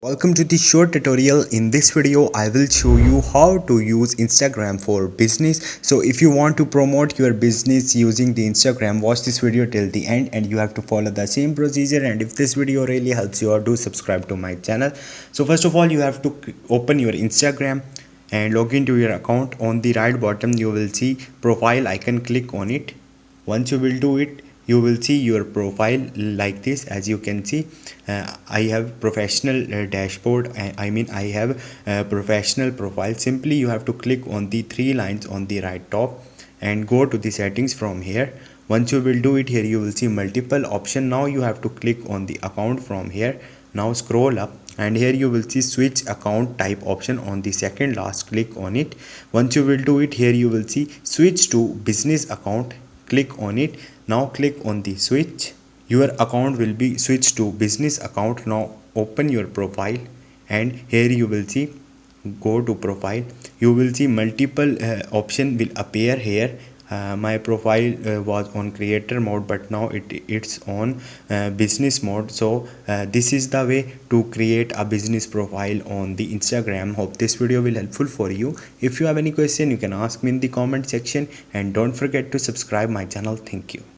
Welcome to the short tutorial. In this video I will show you how to use Instagram for business. So if you want to promote your business using the Instagram, watch this video till the end and you have to follow the same procedure. And if this video really helps you out, do subscribe to my channel. So first of all, you have to open your Instagram and log into your account. On the right bottom you will see profile icon. Click on it. Once you will do it, you will see your profile like this. As you can see, I have professional dashboard. I have a professional profile. Simply you have to click on the three lines on the right top and go to the settings from here. Once you will do it, here you will see multiple option. Now you have to click on the account from here. Now scroll up and here you will see switch account type option. On the second last, click on it. Once you will do it, here you will see switch to business account. Click on it. Now click on the switch. Your account will be switched to business account. Now open your profile and here you will see, go to profile. You will see multiple option will appear here. My profile was on creator mode, but now it's on business mode. So this is the way to create a business profile on the Instagram. Hope this video will helpful for you. If you have any question, you can ask me in the comment section and don't forget to subscribe my channel. Thank you.